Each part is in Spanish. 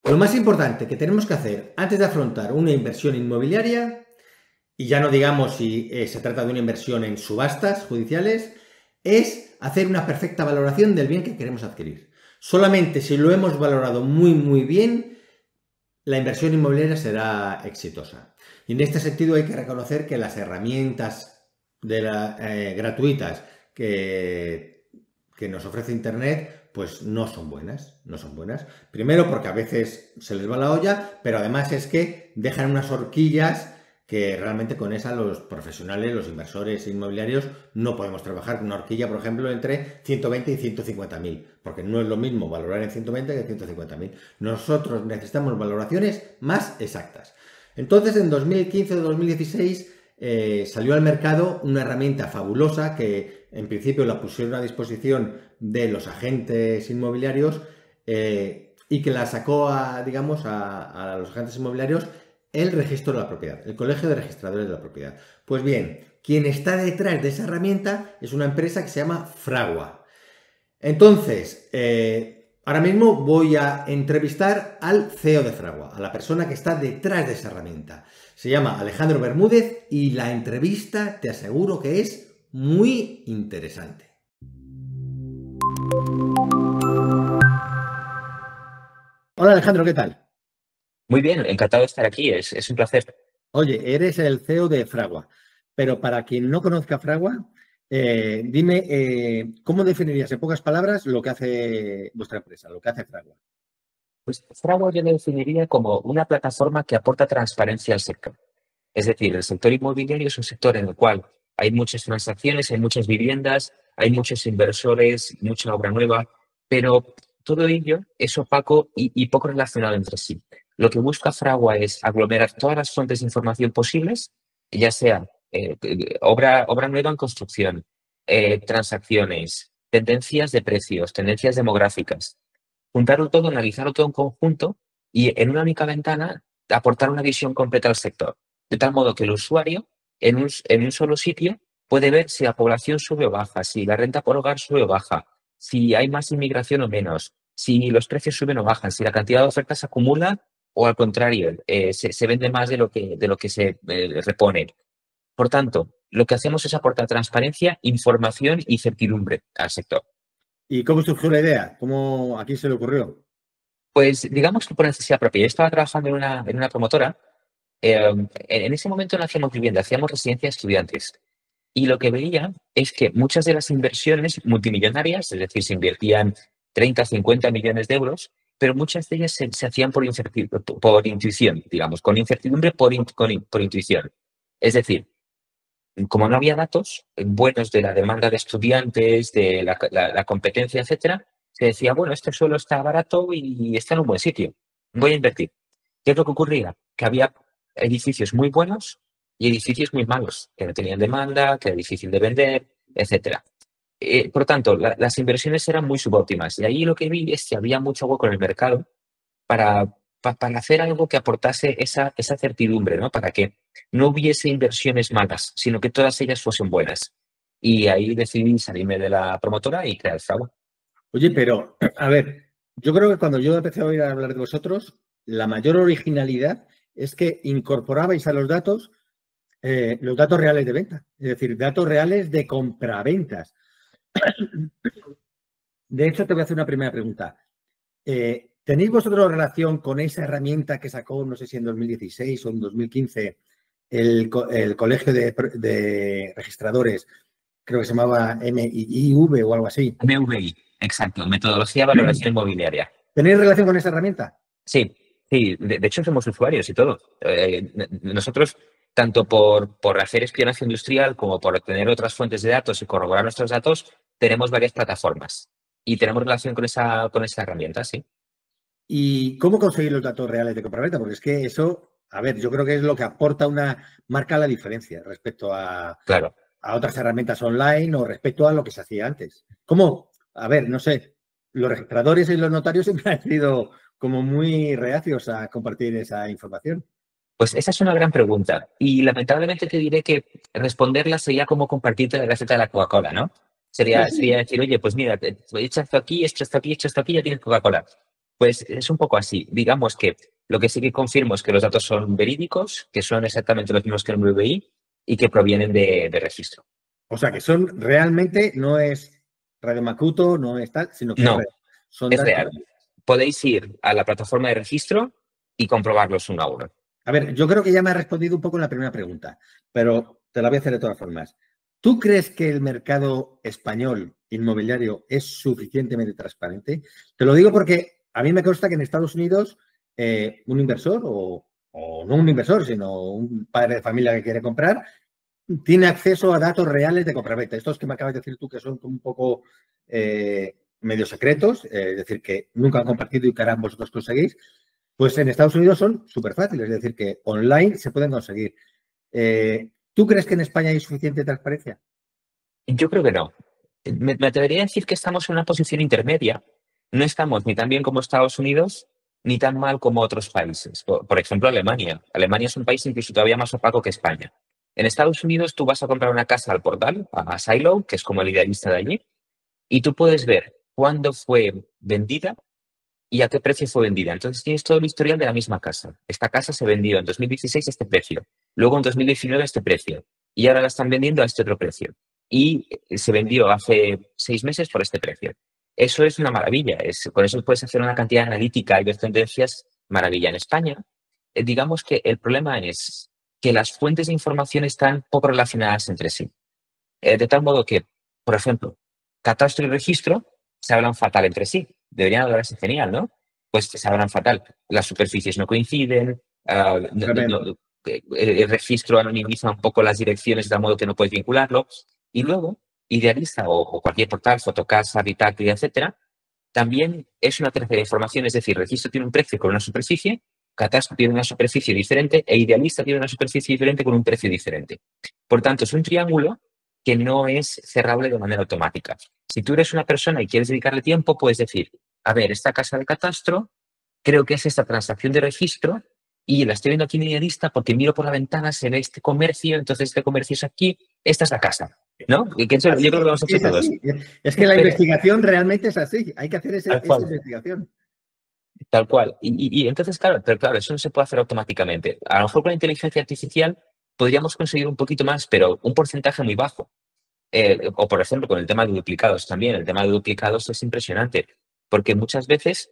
Lo más importante que tenemos que hacer antes de afrontar una inversión inmobiliaria, y ya no digamos si se trata de una inversión en subastas judiciales, es hacer una perfecta valoración del bien que queremos adquirir. Solamente si lo hemos valorado muy bien, la inversión inmobiliaria será exitosa. Y en este sentido hay que reconocer que las herramientas gratuitas que nos ofrece Internet, pues no son buenas, no son buenas. Primero porque a veces se les va la olla, pero además es que dejan unas horquillas que realmente con esa los profesionales, los inversores inmobiliarios, no podemos trabajar con una horquilla, por ejemplo, entre 120 y 150.000, porque no es lo mismo valorar en 120 que en 150.000. Nosotros necesitamos valoraciones más exactas. Entonces, en 2015 o 2016 salió al mercado una herramienta fabulosa que en principio la pusieron a disposición de los agentes inmobiliarios y que la sacó digamos, a los agentes inmobiliarios el registro de la propiedad, el Colegio de Registradores de la Propiedad. Pues bien, quien está detrás de esa herramienta es una empresa que se llama Fragua. Entonces, ahora mismo voy a entrevistar al CEO de Fragua, a la persona que está detrás de esa herramienta. Se llama Alejandro Bermúdez y la entrevista te aseguro que es muy interesante. Hola Alejandro, ¿qué tal? Muy bien, encantado de estar aquí, es un placer. Oye, eres el CEO de Fragua, pero para quien no conozca Fragua, dime, ¿cómo definirías en pocas palabras lo que hace vuestra empresa, lo que hace Fragua? Pues Fragua yo lo definiría como una plataforma que aporta transparencia al sector. Es decir, el sector inmobiliario es un sector en el cual hay muchas transacciones, hay muchas viviendas, hay muchos inversores, mucha obra nueva, pero todo ello es opaco y poco relacionado entre sí. Lo que busca Fragua es aglomerar todas las fuentes de información posibles, ya sea obra nueva en construcción, transacciones, tendencias de precios, tendencias demográficas, juntarlo todo, analizarlo todo en conjunto y en una única ventana aportar una visión completa al sector. De tal modo que el usuario en un solo sitio puede ver si la población sube o baja, si la renta por hogar sube o baja, si hay más inmigración o menos, si los precios suben o bajan, si la cantidad de ofertas se acumula o al contrario, se vende más de lo que se repone. Por tanto, lo que hacemos es aportar transparencia, información y certidumbre al sector. ¿Y cómo surgió la idea? ¿Cómo a quién se le ocurrió? Pues digamos que por necesidad propia. Yo estaba trabajando en una promotora. En ese momento no hacíamos vivienda, hacíamos residencia de estudiantes. Y lo que veía es que muchas de las inversiones multimillonarias, es decir, se invertían 30, 50 millones de euros, pero muchas de ellas se hacían por intuición, digamos, con incertidumbre por intuición. Es decir, como no había datos buenos de la demanda de estudiantes, de la competencia, etcétera, se decía, bueno, este suelo está barato y está en un buen sitio. Voy a invertir. ¿Qué es lo que ocurría? Que había edificios muy buenos y edificios muy malos, que no tenían demanda, que era difícil de vender, etcétera. Por lo tanto, las inversiones eran muy subóptimas. Y ahí lo que vi es que había mucho hueco en el mercado para hacer algo que aportase esa certidumbre, ¿no? Para que no hubiese inversiones malas, sino que todas ellas fuesen buenas. Y ahí decidí salirme de la promotora y crear Fragua. Oye, pero, a ver, yo creo que cuando yo empecé a oír hablar de vosotros, la mayor originalidad es que incorporabais a los datos reales de venta, es decir, datos reales de compraventas. De hecho, te voy a hacer una primera pregunta. ¿Tenéis vosotros relación con esa herramienta que sacó, no sé si en 2016 o en 2015, el Colegio de Registradores, creo que se llamaba MIV o algo así? MVI, exacto, metodología de valoración inmobiliaria. ¿Tenéis relación con esa herramienta? Sí, sí, de hecho somos usuarios y todo. Nosotros, tanto por hacer espionaje industrial como por obtener otras fuentes de datos y corroborar nuestros datos, tenemos varias plataformas y tenemos relación con esa herramienta, sí. ¿Y cómo conseguir los datos reales de compraventa? Porque es que eso, a ver, yo creo que es lo que aporta marca la diferencia respecto Claro. a otras herramientas online o respecto a lo que se hacía antes. ¿Cómo? A ver, no sé, los registradores y los notarios siempre han sido como muy reacios a compartir esa información. Pues esa es una gran pregunta y lamentablemente te diré que responderla sería como compartirte la receta de la Coca-Cola, ¿no? Sería decir, oye, pues mira, echa esto aquí, echa esto aquí, echa esto aquí, ya tienes Coca-Cola. Pues es un poco así. Digamos que lo que sí que confirmo es que los datos son verídicos, que son exactamente los mismos que en el BBI y que provienen de registro. O sea, que son realmente, no es Radio Macuto, no es tal, sino que es No, real. Son es datos. real. Podéis ir a la plataforma de registro y comprobarlos uno a uno. A ver, yo creo que ya me has respondido un poco en la primera pregunta, pero te la voy a hacer de todas formas. ¿Tú crees que el mercado español inmobiliario es suficientemente transparente? Te lo digo porque a mí me consta que en Estados Unidos un inversor o no un inversor, sino un padre de familia que quiere comprar, tiene acceso a datos reales de compraventa. Estos que me acabas de decir tú que son un poco medio secretos, es decir, que nunca han compartido y que ahora vosotros conseguís, pues en Estados Unidos son súper fáciles, es decir, que online se pueden conseguir. ¿Tú crees que en España hay suficiente transparencia? Yo creo que no. Me atrevería a decir que estamos en una posición intermedia. No estamos ni tan bien como Estados Unidos, ni tan mal como otros países. Por ejemplo, Alemania. Alemania es un país incluso todavía más opaco que España. En Estados Unidos tú vas a comprar una casa al portal, a Zillow, que es como el idealista de allí, y tú puedes ver cuándo fue vendida y a qué precio fue vendida. Entonces tienes todo el historial de la misma casa. Esta casa se vendió en 2016 a este precio, luego en 2019 a este precio, y ahora la están vendiendo a este otro precio. Y se vendió hace 6 meses por este precio. Eso es una maravilla. Con eso puedes hacer una cantidad analítica y ver tendencias maravilla. En España, digamos que el problema es que las fuentes de información están poco relacionadas entre sí. De tal modo que, por ejemplo, catastro y registro se hablan fatal entre sí. Deberían hablarse genial, ¿no? Pues se hablan fatal. Las superficies no coinciden, Tremendo. el registro anonimiza un poco las direcciones de tal modo que no puedes vincularlo. Y luego, Idealista o cualquier portal, Fotocasa, Vitaclia, etcétera, también es una tercera información, es decir, registro tiene un precio con una superficie, catastro tiene una superficie diferente e Idealista tiene una superficie diferente con un precio diferente. Por tanto, es un triángulo que no es cerrable de manera automática. Si tú eres una persona y quieres dedicarle tiempo, puedes decir, a ver, esta casa de catastro, creo que es esta transacción de registro y la estoy viendo aquí en Idealista porque miro por la ventana, se ve este comercio, entonces este comercio es aquí, esta es la casa, ¿no? Y que yo creo que lo hemos hecho Es todos. así. Es que la Pero, investigación realmente es así. Hay que hacer tal esa cual. investigación. Tal cual. Y entonces, claro, pero claro, eso no se puede hacer automáticamente. A lo mejor con la inteligencia artificial podríamos conseguir un poquito más, pero un porcentaje muy bajo. O, por ejemplo, con el tema de duplicados también. El tema de duplicados es impresionante, porque muchas veces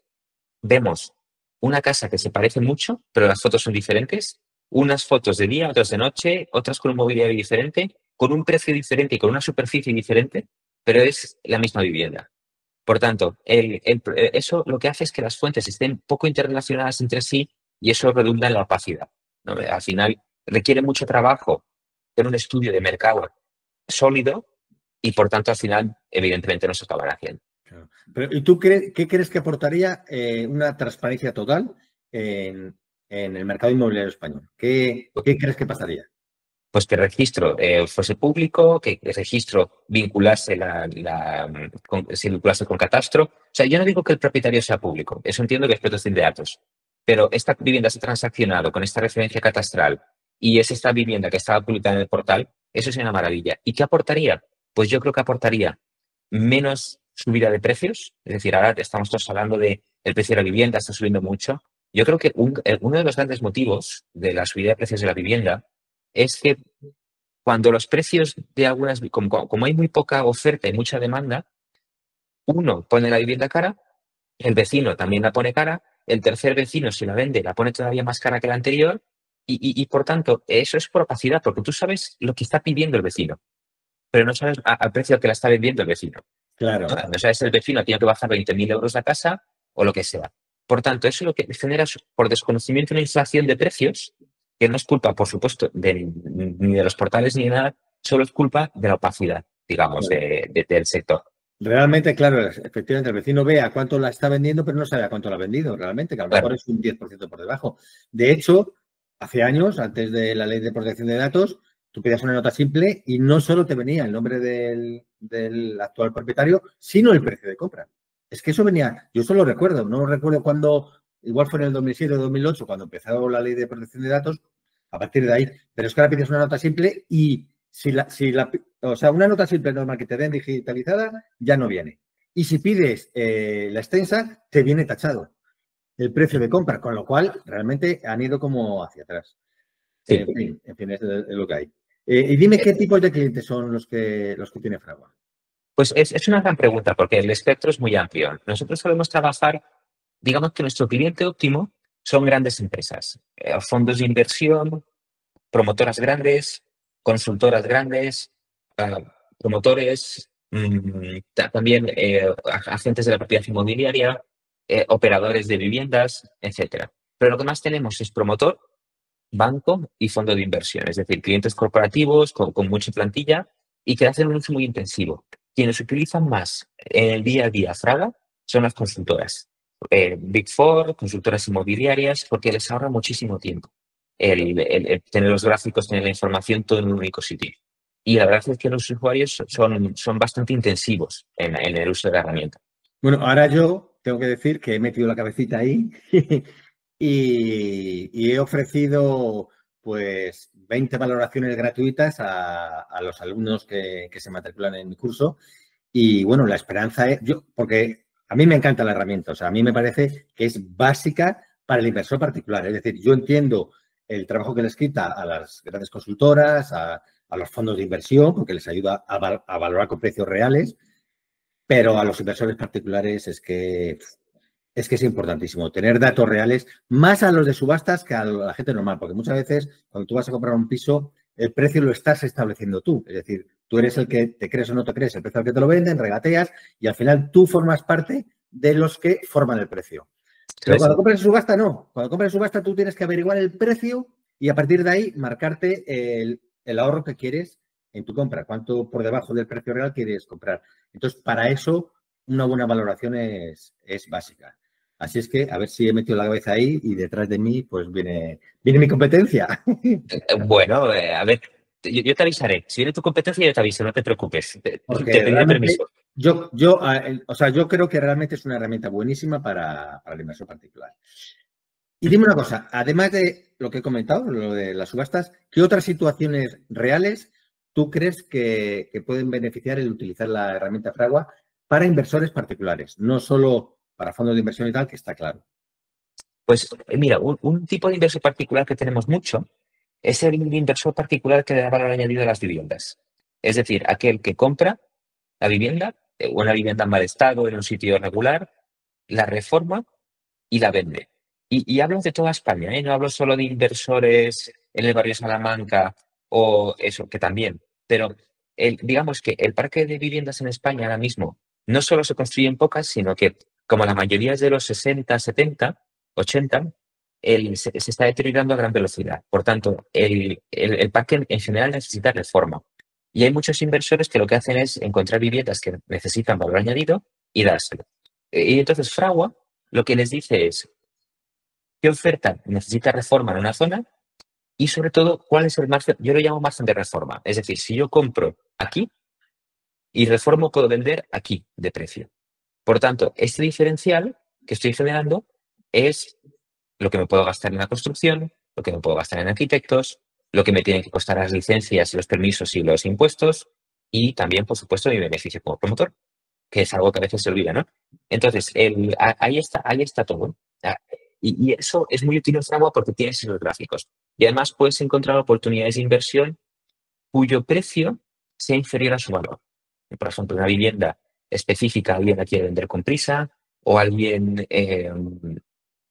vemos una casa que se parece mucho, pero las fotos son diferentes. Unas fotos de día, otras de noche, otras con un mobiliario diferente, con un precio diferente y con una superficie diferente, pero es la misma vivienda. Por tanto, eso lo que hace es que las fuentes estén poco interrelacionadas entre sí y eso redunda en la opacidad, ¿no? Al final requiere mucho trabajo en un estudio de mercado sólido y por tanto al final evidentemente no se acabará haciendo. Claro. Pero, ¿y tú qué crees que aportaría una transparencia total en el mercado inmobiliario español? ¿Qué crees que pasaría? Pues que el registro fuese público, que el registro se vinculase con catastro. O sea, yo no digo que el propietario sea público, eso entiendo que es protección de datos, pero esta vivienda se ha transaccionado con esta referencia catastral y es esta vivienda que estaba publicada en el portal, eso es una maravilla. ¿Y qué aportaría? Pues yo creo que aportaría menos subida de precios, es decir, ahora estamos todos hablando de el precio de la vivienda, está subiendo mucho. Yo creo que uno de los grandes motivos de la subida de precios de la vivienda es que cuando los precios de algunas, como hay muy poca oferta y mucha demanda, uno pone la vivienda cara, el vecino también la pone cara, el tercer vecino si la vende la pone todavía más cara que la anterior y por tanto eso es por opacidad porque tú sabes lo que está pidiendo el vecino, pero no sabes al precio al que la está vendiendo el vecino. Claro. No sabes si el vecino tiene que bajar 20.000 euros la casa o lo que sea. Por tanto, eso lo que genera es, por desconocimiento, una inflación de precios que no es culpa, por supuesto, ni de los portales ni de nada, solo es culpa de la opacidad, digamos, Claro. del sector. Realmente, claro, efectivamente, el vecino ve a cuánto la está vendiendo, pero no sabe a cuánto la ha vendido realmente, que a lo mejor Claro, es un 10% por debajo. De hecho, hace años, antes de la ley de protección de datos, tú pedías una nota simple y no solo te venía el nombre del actual propietario, sino el precio de compra. Es que eso venía, yo solo recuerdo, no recuerdo cuándo, igual fue en el 2007 o 2008, cuando empezó la ley de protección de datos, a partir de ahí. Pero es que ahora pides una nota simple y o sea, una nota simple normal que te den digitalizada ya no viene. Y si pides la extensa, te viene tachado. el precio de compra, con lo cual realmente han ido como hacia atrás. Sí. En fin, es lo que hay. Y dime qué tipos de clientes son los que tiene Fragua. Pues es una gran pregunta porque el espectro es muy amplio. Nosotros solemos trabajar, digamos que nuestro cliente óptimo son grandes empresas, fondos de inversión, promotoras grandes, consultoras grandes, promotores, también agentes de la propiedad inmobiliaria, operadores de viviendas, etcétera. Pero lo que más tenemos es promotor, banco y fondo de inversión, es decir, clientes corporativos con mucha plantilla y que hacen un uso muy intensivo. Quienes utilizan más en el día a día Fraga son las consultoras. Big Four, consultoras inmobiliarias, porque les ahorra muchísimo tiempo el tener los gráficos, tener la información todo en un único sitio. Y la verdad es que los usuarios son bastante intensivos en el uso de la herramienta. Bueno, ahora yo tengo que decir que he metido la cabecita ahí y he ofrecido pues 20 valoraciones gratuitas a los alumnos que se matriculan en mi curso. Y bueno, la esperanza es, porque a mí me encanta la herramienta, o sea, a mí me parece que es básica para el inversor particular. Es decir, yo entiendo el trabajo que les quita a las grandes consultoras, a los fondos de inversión, porque les ayuda a valorar con precios reales, pero a los inversores particulares es importantísimo tener datos reales, más a los de subastas que a la gente normal, porque muchas veces cuando tú vas a comprar un piso, el precio lo estás estableciendo tú. Es decir, tú eres el que te crees o no te crees el precio al que te lo venden, regateas y al final tú formas parte de los que forman el precio. Pero cuando compras en subasta, no. Cuando compras en subasta, tú tienes que averiguar el precio y a partir de ahí marcarte el ahorro que quieres en tu compra, cuánto por debajo del precio real quieres comprar. Entonces, para eso, una buena valoración es básica. Así es que a ver si he metido la cabeza ahí y detrás de mí pues viene mi competencia. Bueno, a ver, yo te avisaré. Si viene tu competencia, yo te aviso, no te preocupes. Te pediré permiso. O sea, yo creo que realmente es una herramienta buenísima para el inversor particular. Y dime una cosa, además de lo que he comentado, lo de las subastas, ¿qué otras situaciones reales tú crees que pueden beneficiar el utilizar la herramienta Fragua para inversores particulares? No solo para fondos de inversión y tal, que está claro. Pues mira, un tipo de inversor particular que tenemos mucho es el inversor particular que le da valor añadido a las viviendas. Es decir, aquel que compra la vivienda, una vivienda en mal estado, en un sitio irregular, la reforma y la vende. Y hablo de toda España, ¿eh? No hablo solo de inversores en el barrio de Salamanca o eso, que también. Pero digamos que el parque de viviendas en España ahora mismo no solo se construyen pocas, sino que como la mayoría es de los 60, 70, 80, se está deteriorando a gran velocidad. Por tanto, el parque en general necesita reforma. Y hay muchos inversores que lo que hacen es encontrar viviendas que necesitan valor añadido y dárselo. Y entonces Fragua lo que les dice es qué oferta necesita reforma en una zona y sobre todo cuál es el margen, yo lo llamo margen de reforma. Es decir, si yo compro aquí y reformo, puedo vender aquí de precio. Por tanto, este diferencial que estoy generando es lo que me puedo gastar en la construcción, lo que me puedo gastar en arquitectos, lo que me tienen que costar las licencias y los permisos y los impuestos y también, por supuesto, mi beneficio como promotor, que es algo que a veces se olvida, ¿no? Entonces, ahí está todo. Y eso es muy útil en Fragua porque tienes esos gráficos. Y además puedes encontrar oportunidades de inversión cuyo precio sea inferior a su valor. Por ejemplo, una vivienda específica, alguien la quiere vender con prisa o alguien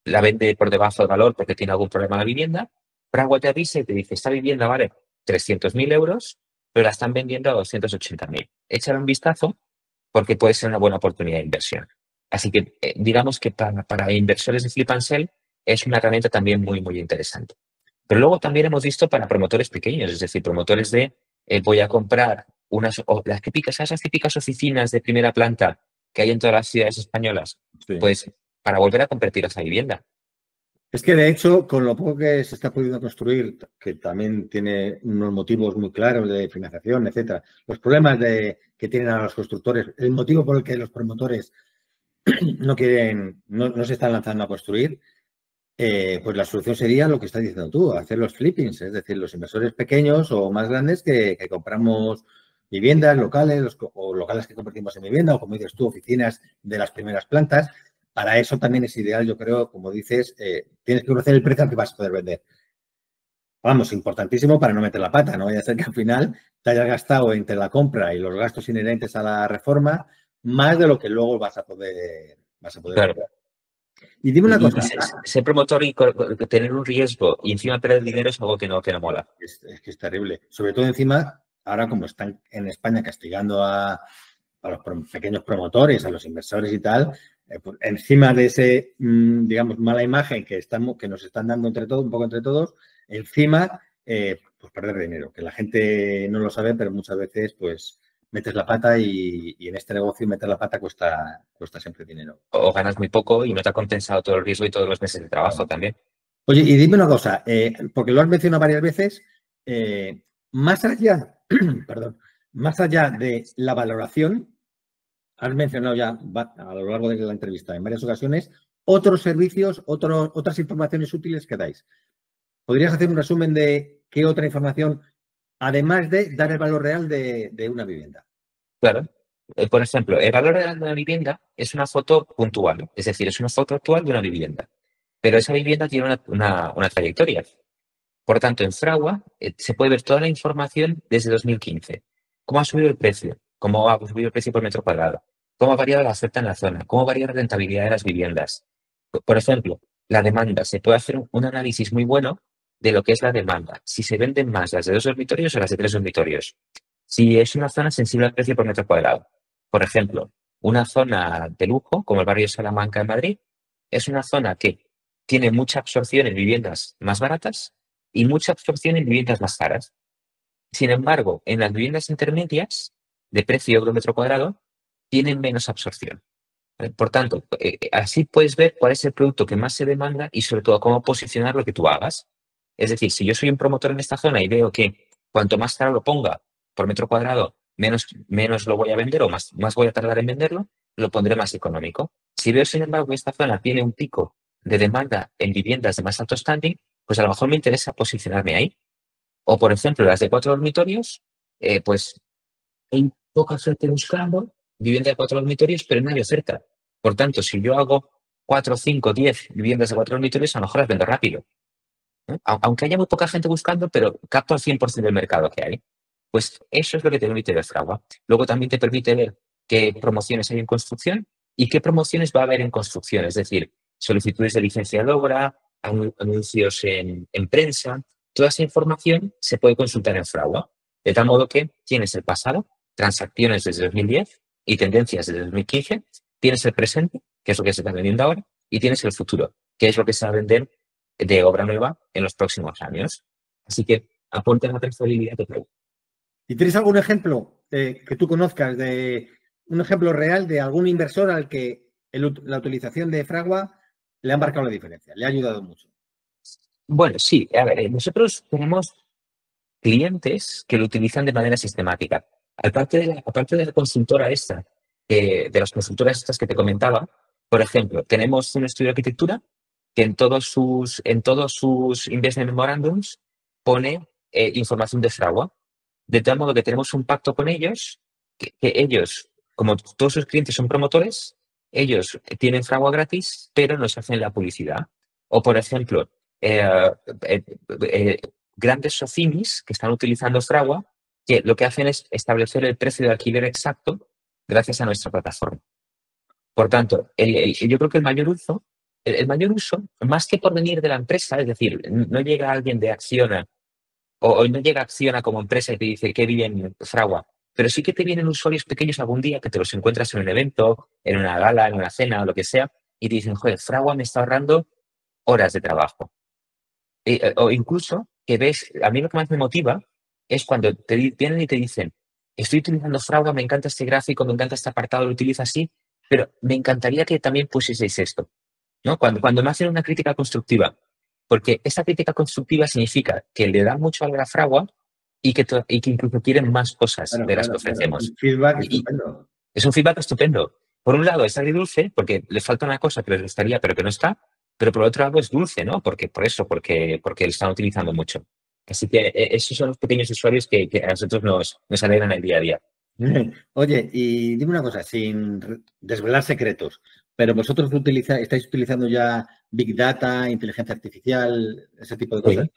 la vende por debajo de valor porque tiene algún problema en la vivienda. Fragua te avisa y te dice, esta vivienda vale 300.000 euros, pero la están vendiendo a 280.000. Échale un vistazo porque puede ser una buena oportunidad de inversión. Así que digamos que para inversores de Flip and Sell es una herramienta también muy, muy interesante. Pero luego también hemos visto para promotores pequeños, es decir, promotores de voy a comprar esas típicas oficinas de primera planta que hay en todas las ciudades españolas, Sí. pues para volver a convertir esa vivienda. Es que, de hecho, con lo poco que se está pudiendo construir, que también tiene unos motivos muy claros de financiación, etcétera, los problemas que tienen ahora los constructores, el motivo por el que los promotores no se están lanzando a construir, pues la solución sería lo que estás diciendo tú, hacer los flippings, es decir, los inversores pequeños o más grandes que compramos viviendas locales o locales que convertimos en vivienda o, como dices tú, oficinas de las primeras plantas. para eso también es ideal, yo creo, como dices, tienes que conocer el precio al que vas a poder vender. Vamos, importantísimo para no meter la pata, no vaya a ser que al final te hayas gastado entre la compra y los gastos inherentes a la reforma más de lo que luego vas a poder Claro. vender. Y dime una cosa, Ser promotor y tener un riesgo y encima perder dinero es algo que no mola. es que es terrible. Sobre todo encima, ahora como están en España castigando a los pequeños promotores, a los inversores y tal, pues encima de ese, digamos, mala imagen que nos están dando entre todos, un poco entre todos, encima, pues perder dinero, que la gente no lo sabe, pero muchas veces, pues, metes la pata y en este negocio meter la pata cuesta siempre dinero. O ganas muy poco y no te ha compensado todo el riesgo y todos los meses de trabajo también. Oye, y dime una cosa, porque lo has mencionado varias veces, más allá, perdón, más allá de la valoración, has mencionado ya a lo largo de la entrevista en varias ocasiones otros servicios, otras informaciones útiles que dais. ¿Podrías hacer un resumen de qué otra información, además de dar el valor real de una vivienda? Claro. Por ejemplo, el valor de una vivienda es una foto puntual, es decir, es una foto actual de una vivienda. Pero esa vivienda tiene una trayectoria. Por tanto, en Fragua se puede ver toda la información desde 2015. ¿Cómo ha subido el precio? ¿Cómo ha subido el precio por metro cuadrado? ¿Cómo ha variado la oferta en la zona? ¿Cómo varía la rentabilidad de las viviendas? Por ejemplo, la demanda. Se puede hacer un análisis muy bueno de lo que es la demanda. Si se venden más las de 2 dormitorios o las de 3 dormitorios. Si es una zona sensible al precio por metro cuadrado. Por ejemplo, una zona de lujo, como el barrio Salamanca en Madrid, es una zona que tiene mucha absorción en viviendas más baratas y mucha absorción en viviendas más caras. Sin embargo, en las viviendas intermedias, de precio euro metro cuadrado, tienen menos absorción. Por tanto, así puedes ver cuál es el producto que más se demanda y sobre todo cómo posicionar lo que tú hagas. Es decir, si yo soy un promotor en esta zona y veo que cuanto más caro lo ponga por metro cuadrado, menos lo voy a vender o más voy a tardar en venderlo, lo pondré más económico. Si veo, sin embargo, que esta zona tiene un pico de demanda en viviendas de más alto standing, pues a lo mejor me interesa posicionarme ahí. O, por ejemplo, las de 4 dormitorios, pues hay poca gente buscando vivienda de 4 dormitorios, pero no hay oferta. Por tanto, si yo hago 4, 5, 10 viviendas de 4 dormitorios, a lo mejor las vendo rápido. ¿No? Aunque haya muy poca gente buscando, pero capto al 100% del mercado que hay. Pues eso es lo que te permite ver Fragua. Luego también te permite ver qué promociones hay en construcción y qué promociones va a haber en construcción. Es decir, solicitudes de licencia de obra, anuncios en prensa. Toda esa información se puede consultar en Fragua. De tal modo que tienes el pasado, transacciones desde 2010 y tendencias desde 2015. Tienes el presente, que es lo que se está vendiendo ahora, y tienes el futuro, que es lo que se va a vender de obra nueva en los próximos años. Así que aporta la trazabilidad de todo. ¿Y tienes algún ejemplo que tú conozcas de un ejemplo real de algún inversor al que la utilización de Fragua le ha marcado la diferencia, le ha ayudado mucho? Bueno, sí, a ver, nosotros tenemos clientes que lo utilizan de manera sistemática. Aparte de la consultora esta, de las consultoras estas que te comentaba, por ejemplo, tenemos un estudio de arquitectura que en todos sus investment memorandums pone información de Fragua. De tal modo que tenemos un pacto con ellos, que ellos, como todos sus clientes son promotores, ellos tienen Fragua gratis, pero nos hacen la publicidad. O, por ejemplo, eh, eh, eh, grandes socimis que están utilizando Fragua, que lo que hacen es establecer el precio de alquiler exacto gracias a nuestra plataforma. Por tanto, yo creo que el mayor uso, más que por venir de la empresa, es decir, no llega alguien de Acciona o no llega Acciona como empresa y te dice qué bien Fragua, pero sí que te vienen usuarios pequeños algún día que te los encuentras en un evento, en una gala, en una cena o lo que sea, y te dicen, joder, Fragua me está ahorrando horas de trabajo. O incluso que ves, a mí lo que más me motiva es cuando vienen y te dicen, estoy utilizando Fragua, me encanta este gráfico, me encanta este apartado, lo utilizo así, pero me encantaría que también pusieseis esto, ¿no? Cuando me hacen una crítica constructiva, porque esa crítica constructiva significa que le dan mucho valor a Fragua y que incluso quieren más cosas Claro, de las que claro, claro. ofrecemos. Un feedback Y estupendo. es un feedback estupendo. Por un lado es agridulce, porque le falta una cosa que les gustaría, pero que no está, pero por otro lado es dulce, ¿no? Porque lo están utilizando mucho. Así que esos son los pequeños usuarios que a nosotros nos alegran el día a día. Oye, y dime una cosa, sin desvelar secretos, Pero vosotros estáis utilizando ya Big Data, inteligencia artificial, ese tipo de cosas. Sí.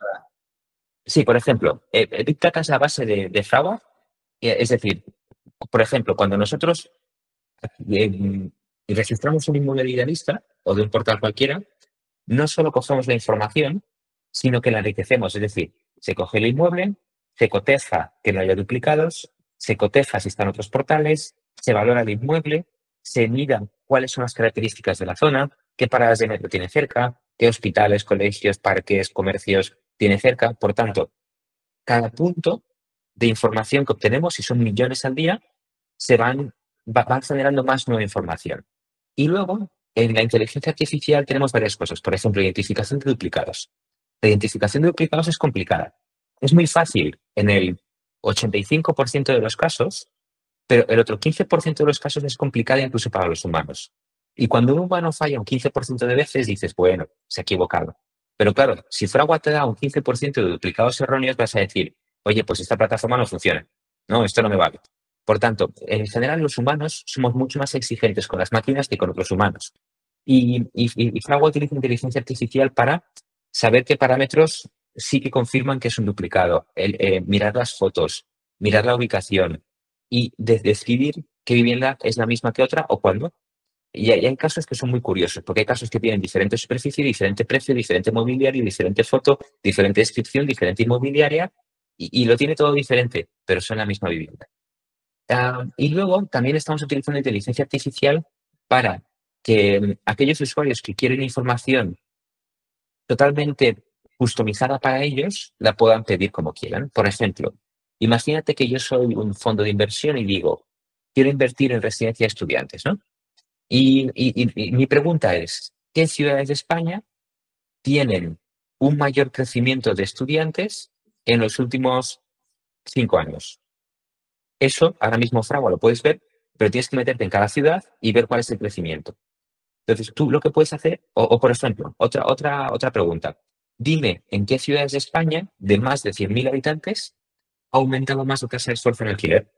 Sí, por ejemplo, Big Data es la base de Fragua. Es decir, por ejemplo, cuando nosotros eh, registramos un inmueble idealista o de un portal cualquiera, no solo cogemos la información, sino que la enriquecemos. Es decir, se coge el inmueble, se coteja que no haya duplicados, se coteja si están otros portales, se valora el inmueble, se mira cuáles son las características de la zona, qué paradas de metro tiene cerca, qué hospitales, colegios, parques, comercios tiene cerca. Por tanto, cada punto de información que obtenemos, y son millones al día, van generando más nueva información. Y luego, en la inteligencia artificial tenemos varias cosas. Por ejemplo, identificación de duplicados. La identificación de duplicados es complicada. Es muy fácil en el 85% de los casos, pero el otro 15% de los casos es complicada incluso para los humanos. Y cuando un humano falla un 15% de veces, dices, bueno, se ha equivocado. Pero claro, si Fragua te da un 15% de duplicados erróneos, vas a decir, oye, pues esta plataforma no funciona. No, esto no me vale. Por tanto, en general los humanos somos mucho más exigentes con las máquinas que con otros humanos. Y Fragua utiliza inteligencia artificial para saber qué parámetros sí que confirman que es un duplicado. Mirar las fotos, mirar la ubicación y decidir qué vivienda es la misma que otra o cuándo. Y hay casos que son muy curiosos, porque hay casos que tienen diferente superficie, diferente precio, diferente mobiliario, diferente foto, diferente descripción, diferente inmobiliaria, y lo tiene todo diferente, pero son la misma vivienda. Y luego también estamos utilizando inteligencia artificial para que aquellos usuarios que quieren información totalmente customizada para ellos, la puedan pedir como quieran. Por ejemplo, imagínate que yo soy un fondo de inversión y digo, quiero invertir en residencia de estudiantes, ¿no? Y mi pregunta es, ¿qué ciudades de España tienen un mayor crecimiento de estudiantes en los últimos 5 años? Eso ahora mismo, Fragua, lo puedes ver, pero tienes que meterte en cada ciudad y ver cuál es el crecimiento. Entonces, tú lo que puedes hacer, por ejemplo, otra pregunta. Dime en qué ciudades de España, de más de 100.000 habitantes, ha aumentado más la tasa de esfuerzo en alquiler.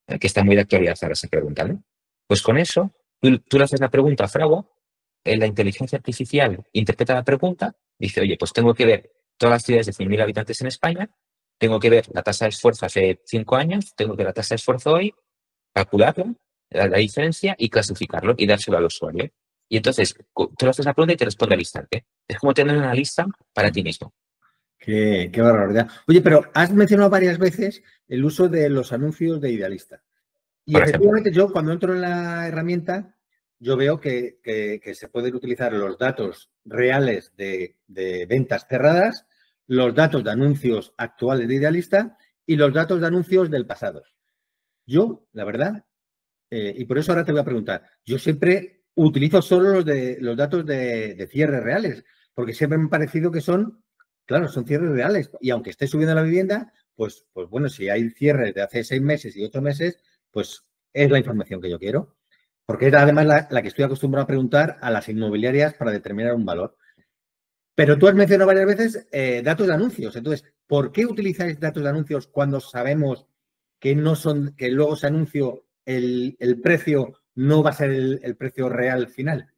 Que está muy de actualidad ahora esa pregunta, ¿no? Pues con eso, tú le haces la pregunta a Fragua, la inteligencia artificial interpreta la pregunta, dice, oye, pues tengo que ver todas las ciudades de 100.000 habitantes en España, tengo que ver la tasa de esfuerzo hace 5 años, tengo que ver la tasa de esfuerzo hoy, calcularlo, la diferencia y clasificarlo y dárselo al usuario. Y entonces, tú le haces la pregunta y te responde al instante. Es como tener una lista para ti mismo. Qué barbaridad. Oye, pero has mencionado varias veces el uso de los anuncios de Idealista. Y Por ejemplo, efectivamente yo cuando entro en la herramienta, yo veo que se pueden utilizar los datos reales de ventas cerradas, los datos de anuncios actuales de Idealista y los datos de anuncios del pasado. Yo, la verdad, y por eso ahora te voy a preguntar, yo siempre utilizo solo los datos de cierres reales, porque siempre me ha parecido que son, claro, son cierres reales. Y aunque esté subiendo la vivienda, pues bueno, si hay cierres de hace 6 meses y 8 meses, pues es la información que yo quiero. Porque es además la que estoy acostumbrado a preguntar a las inmobiliarias para determinar un valor. Pero tú has mencionado varias veces datos de anuncios. Entonces, ¿por qué utilizáis datos de anuncios cuando sabemos que no son, que luego ese anuncio, el precio no va a ser el precio real final?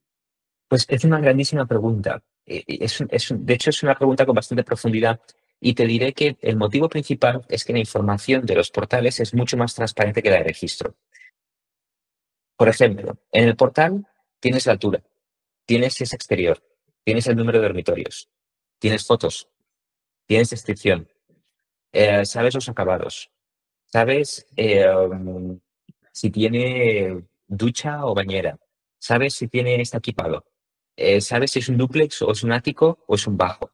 pues es una grandísima pregunta. De hecho, es una pregunta con bastante profundidad y te diré que el motivo principal es que la información de los portales es mucho más transparente que la de registro. Por ejemplo, en el portal tienes la altura, tienes si es exterior, tienes el número de dormitorios, tienes fotos, tienes descripción, sabes los acabados, sabes si tiene ducha o bañera, sabes si tiene está equipado, sabes si es un dúplex o es un ático o es un bajo,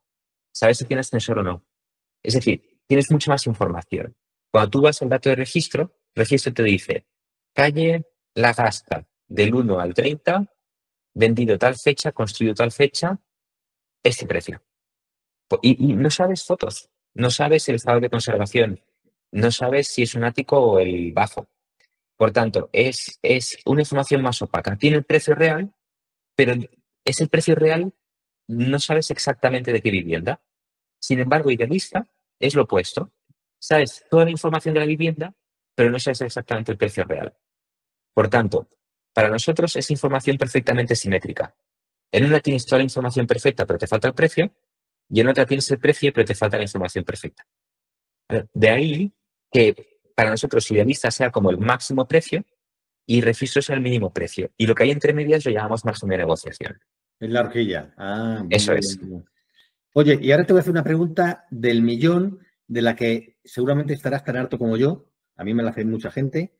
sabes si tiene ascensor o no. Es decir, tienes mucha más información. Cuando tú vas al dato de registro, registro te dice calle La Gasca del 1 al 30, vendido tal fecha, construido tal fecha, este precio. Y no sabes fotos, no sabes el estado de conservación, no sabes si es un ático o el bajo. Por tanto, es una información más opaca. Tiene el precio real, pero es el precio real, no sabes exactamente de qué vivienda. Sin embargo, Idealista es lo opuesto. Sabes toda la información de la vivienda, pero no sabes exactamente el precio real. Por tanto, Para nosotros es información perfectamente simétrica. En una tienes toda la información perfecta, pero te falta el precio, y en otra tienes el precio, pero te falta la información perfecta. De ahí que para nosotros idealista sea como el máximo precio y registro es el mínimo precio. Y lo que hay entre medias lo llamamos margen de negociación. Es la horquilla. Ah, muy Eso bien. es. Muy bien. Oye, y ahora te voy a hacer una pregunta del millón, de la que seguramente estarás tan harto como yo. A mí me la hace mucha gente.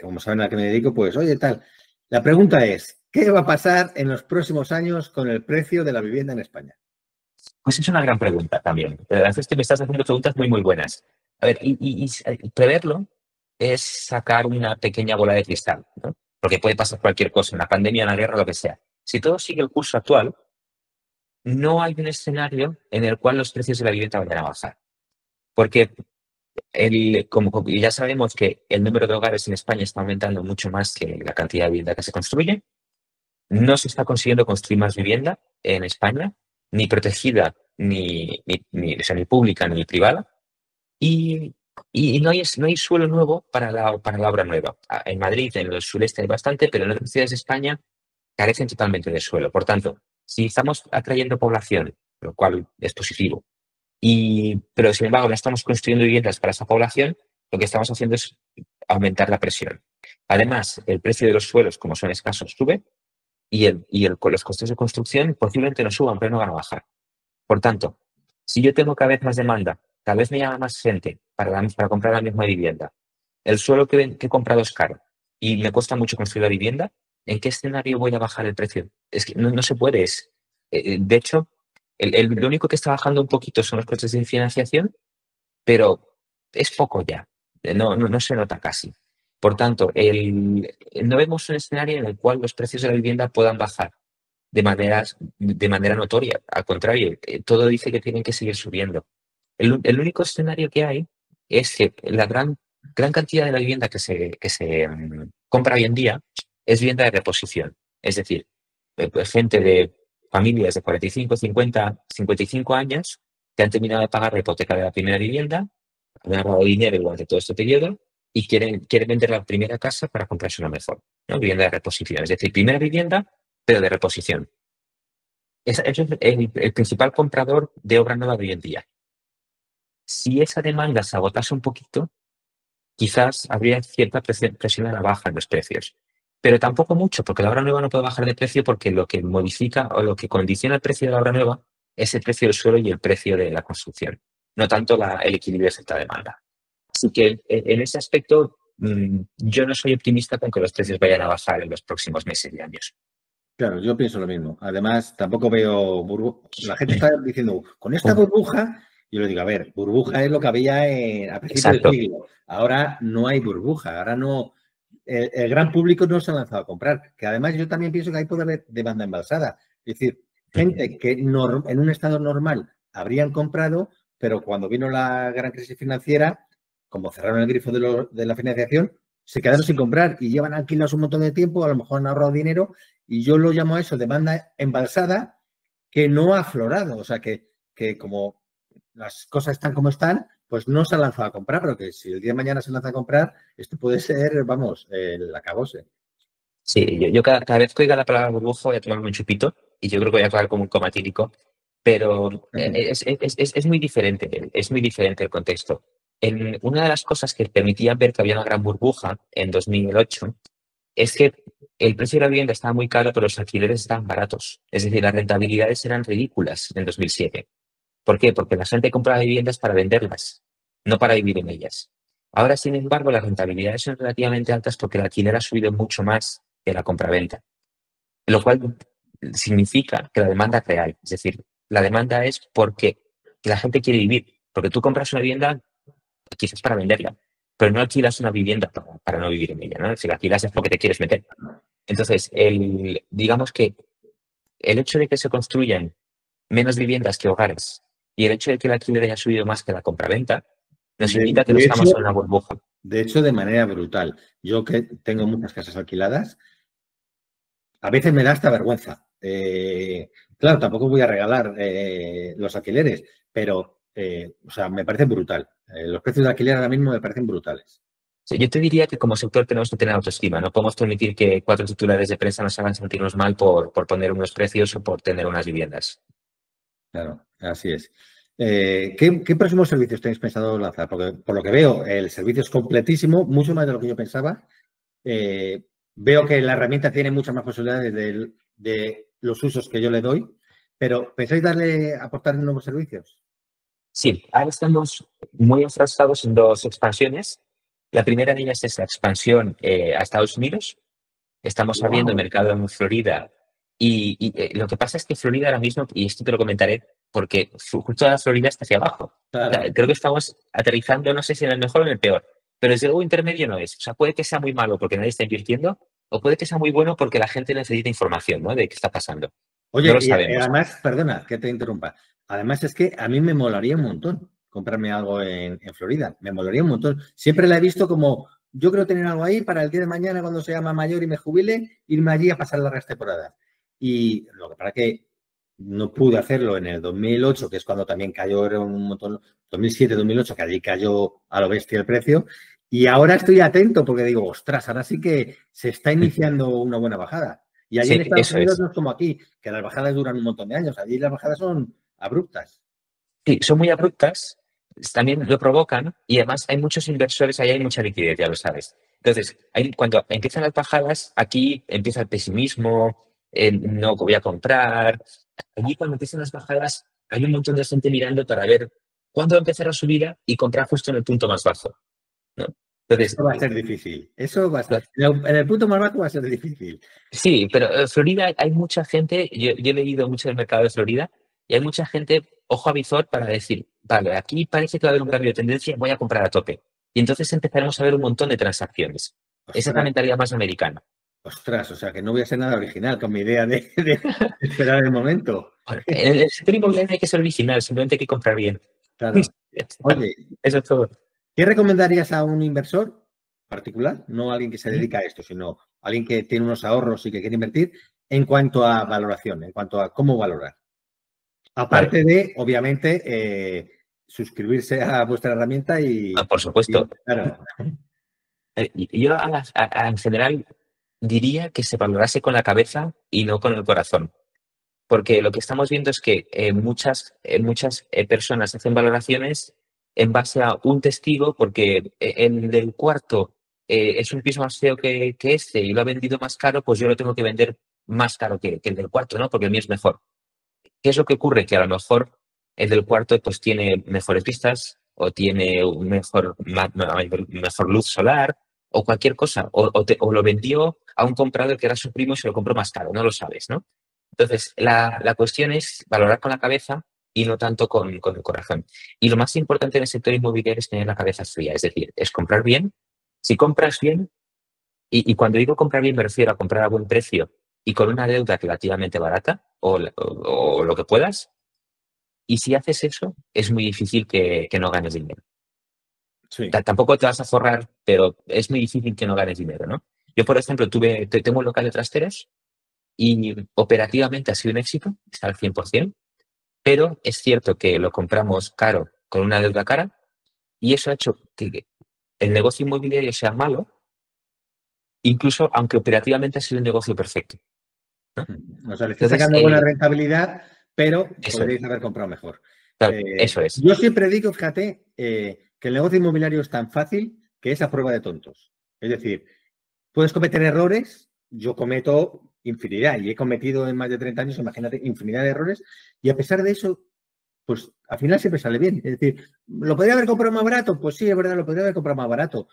Como saben a la que me dedico, pues, oye, tal. La pregunta es, ¿qué va a pasar en los próximos años con el precio de la vivienda en España? Pues es una gran pregunta también. La verdad es que me estás haciendo preguntas muy, muy buenas. A ver, y preverlo es sacar una pequeña bola de cristal, ¿no? Porque puede pasar cualquier cosa, una pandemia, una guerra, lo que sea. Si todo sigue el curso actual, no hay un escenario en el cual los precios de la vivienda vayan a bajar. Porque como ya sabemos que el número de hogares en España está aumentando mucho más que la cantidad de vivienda que se construye, no se está consiguiendo construir más vivienda en España, ni protegida, o sea, ni pública, ni privada, y, y no hay suelo nuevo para la obra nueva. En Madrid, en el sureste hay bastante, pero en otras ciudades de España carecen totalmente de suelo. Por tanto, si estamos atrayendo población, lo cual es positivo, pero sin embargo no estamos construyendo viviendas para esa población, lo que estamos haciendo es aumentar la presión. Además, el precio de los suelos, como son escasos, sube con los costes de construcción posiblemente no suban, pero no van a bajar. Por tanto, si yo tengo cada vez más demanda, cada vez me llama más gente para comprar la misma vivienda, el suelo que he comprado es caro y me cuesta mucho construir la vivienda, ¿en qué escenario voy a bajar el precio? Es que no se puede. De hecho, lo único que está bajando un poquito son los costes de financiación, pero es poco ya. No se nota casi. Por tanto, no vemos un escenario en el cual los precios de la vivienda puedan bajar de manera notoria. Al contrario, todo dice que tienen que seguir subiendo. El único escenario que hay es que la gran cantidad de la vivienda que se compra hoy en día es vivienda de reposición. Es decir, pues gente de familias de 45, 50, 55 años que han terminado de pagar la hipoteca de la primera vivienda, han ahorrado dinero durante todo este periodo y quieren vender la primera casa para comprarse una mejor, ¿no? Vivienda de reposición. Es decir, primera vivienda, pero de reposición. Eso es el principal comprador de obra nueva de hoy en día. Si esa demanda se agotase un poquito, quizás habría cierta presión a la baja en los precios. Pero tampoco mucho, porque la obra nueva no puede bajar de precio porque lo que modifica o lo que condiciona el precio de la obra nueva es el precio del suelo y el precio de la construcción, no tanto el equilibrio de esta demanda. Así que en ese aspecto, yo no soy optimista con que los precios vayan a bajar en los próximos meses y años. Claro, yo pienso lo mismo. Además, tampoco veo burbuja. La gente está diciendo, con esta burbuja, yo le digo, a ver, burbuja es lo que había a principios del Exacto. siglo. Ahora no hay burbuja, ahora no. El gran público no se ha lanzado a comprar. Que además yo también pienso que hay puede haber demanda embalsada. Es decir, gente que en un estado normal habrían comprado, pero cuando vino la gran crisis financiera, como cerraron el grifo de la financiación, se quedaron sin comprar y llevan alquilados un montón de tiempo, a lo mejor han ahorrado dinero y yo lo llamo a eso demanda embalsada que no ha aflorado. O sea, que como las cosas están como están, pues no se ha lanzado a comprar, pero que si el día de mañana se lanza a comprar, esto puede ser, vamos, el acabose. Sí, yo cada vez que oiga la palabra burbuja voy a tomarme un chupito y yo creo que voy a acabar como un coma tílico, pero es muy diferente el contexto. Una de las cosas que permitía ver que había una gran burbuja en 2008 es que el precio de la vivienda estaba muy caro, pero los alquileres estaban baratos. Es decir, las rentabilidades eran ridículas en 2007. ¿Por qué? Porque la gente compraba viviendas para venderlas, no para vivir en ellas. Ahora, sin embargo, las rentabilidades son relativamente altas porque el alquiler ha subido mucho más que la compraventa, lo cual significa que la demanda es real. Es decir, la demanda es porque la gente quiere vivir, porque tú compras una vivienda quizás para venderla, pero no alquilas una vivienda para no vivir en ella, ¿no? Si la alquilas es porque te quieres meter. Entonces, digamos que el hecho de que se construyan menos viviendas que hogares y el hecho de que el alquiler haya subido más que la compraventa nos indica que no De estamos en hecho, una burbuja. de hecho, de manera brutal. Yo que tengo muchas casas alquiladas, a veces me da hasta vergüenza. Claro, tampoco voy a regalar los alquileres, pero o sea, me parece brutal. Los precios de alquiler ahora mismo me parecen brutales. Sí, yo te diría que como sector tenemos que tener autoestima. No podemos permitir que 4 titulares de prensa nos hagan sentirnos mal por poner unos precios o por tener unas viviendas. Claro, así es. ¿Qué próximos servicios tenéis pensado lanzar? Porque por lo que veo, el servicio es completísimo, mucho más de lo que yo pensaba. Veo que la herramienta tiene muchas más posibilidades de los usos que yo le doy, pero ¿pensáis aportar nuevos servicios? Sí, ahora estamos muy enfrascados en dos expansiones. La primera de ellas es la expansión a Estados Unidos. Estamos abriendo ¡Wow! mercado en Florida y lo que pasa es que Florida ahora mismo, y esto te lo comentaré, porque justo la Florida está hacia abajo. O sea, Claro. creo que estamos aterrizando, no sé si en el mejor o en el peor, pero desde luego intermedio no es. O sea, puede que sea muy malo porque nadie está invirtiendo, o puede que sea muy bueno porque la gente necesita información, ¿no? De qué está pasando. No Oye, lo y sabemos. además, perdona que te interrumpa. Además es que a mí me molaría un montón comprarme algo en Florida. Me molaría un montón. Siempre la he visto como, yo creo tener algo ahí para el día de mañana cuando sea más mayor y me jubile, irme allí a pasar las temporadas. Y lo que para que no pude hacerlo en el 2008, que es cuando también cayó, era un montón, 2007, 2008, que allí cayó a lo bestia el precio. Y ahora estoy atento porque digo, ostras, ahora sí que se está iniciando una buena bajada. Y allí en Sí, Estados eso Unidos es. no es como aquí, que las bajadas duran un montón de años. Allí las bajadas son abruptas. Sí, son muy abruptas, también lo provocan y además hay muchos inversores, ahí hay mucha liquidez, ya lo sabes. Entonces, cuando empiezan las bajadas, aquí empieza el pesimismo, el no voy a comprar. Allí cuando empiezan las bajadas, hay un montón de gente mirando para ver cuándo va a empezar a subir y comprar justo en el punto más bajo, ¿no? Entonces, Eso va a ser difícil. Eso va a ser, en el punto más bajo va a ser difícil. sí, pero Florida hay mucha gente, yo he leído mucho del mercado de Florida y hay mucha gente ojo a visor para decir, vale, aquí parece que va a haber un cambio de tendencia, voy a comprar a tope. Y entonces empezaremos a ver un montón de transacciones. Esa es la Ostras, mentalidad más americana. ostras, o sea que no voy a ser nada original con mi idea de esperar el momento. Bueno, en el sector inmobiliario no hay que ser original, simplemente hay que comprar bien. Claro. Ya está. Oye, Eso es todo. ¿qué recomendarías a un inversor particular? No a alguien que se ¿Mm? dedica a esto, sino a alguien que tiene unos ahorros y que quiere invertir en cuanto a valoración, en cuanto a cómo valorar. Vale, Aparte de, obviamente, suscribirse a vuestra herramienta por supuesto. claro, Yo en general diría que se valorase con la cabeza y no con el corazón. Porque lo que estamos viendo es que muchas personas hacen valoraciones en base a un testigo, porque el del cuarto es un piso más feo que este y lo ha vendido más caro, pues yo lo tengo que vender más caro que el del cuarto, ¿no? Porque el mío es mejor. ¿Qué es lo que ocurre? Que a lo mejor el del cuarto pues tiene mejores vistas o tiene un mejor luz solar o cualquier cosa. O lo vendió a un comprador que era su primo y se lo compró más caro, no lo sabes, ¿no? Entonces, la cuestión es valorar con la cabeza y no tanto con el corazón. Y lo más importante en el sector inmobiliario es tener la cabeza fría, es decir, es comprar bien. Si compras bien, y cuando digo comprar bien me refiero a comprar a buen precio y con una deuda relativamente barata o lo que puedas, y si haces eso, es muy difícil que no ganes dinero. sí. Tampoco te vas a forrar, pero es muy difícil que no ganes dinero, ¿no? Yo, por ejemplo, tengo un local de trasteros y operativamente ha sido un éxito, está al 100%. Pero es cierto que lo compramos caro con una deuda cara y eso ha hecho que el negocio inmobiliario sea malo, incluso aunque operativamente ha sido un negocio perfecto, ¿no? O sea, le estáis Entonces, sacando buena rentabilidad, pero eso es, podríais haber comprado mejor. claro, eso es. Yo siempre digo, fíjate, que el negocio inmobiliario es tan fácil que es a prueba de tontos. Es decir, puedes cometer errores, yo cometo infinidad y he cometido en más de 30 años, imagínate, infinidad de errores, y a pesar de eso, pues al final siempre sale bien. Es decir, ¿lo podría haber comprado más barato? Pues sí, es verdad, lo podría haber comprado más barato.